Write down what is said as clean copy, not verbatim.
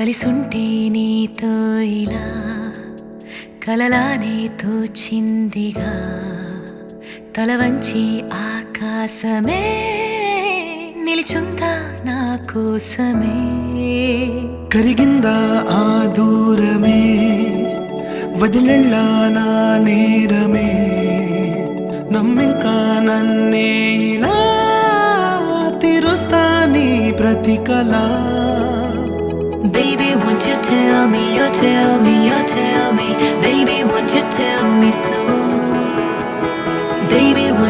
కలిసుంటే నీతో ఇలా కలలానే తోచిందిగా తల వంచి ఆకాశమే నిలిచుందా నా కోసమే కరిగిందా ఆ దూరమే వదిలెళ్ళా నా నేరమే నమ్మింకా నన్నే ఇలా తీరుస్తా నీ ప్రతి కళ Baby, won't you tell me, you tell me, you tell me Baby, won't you tell me so Baby,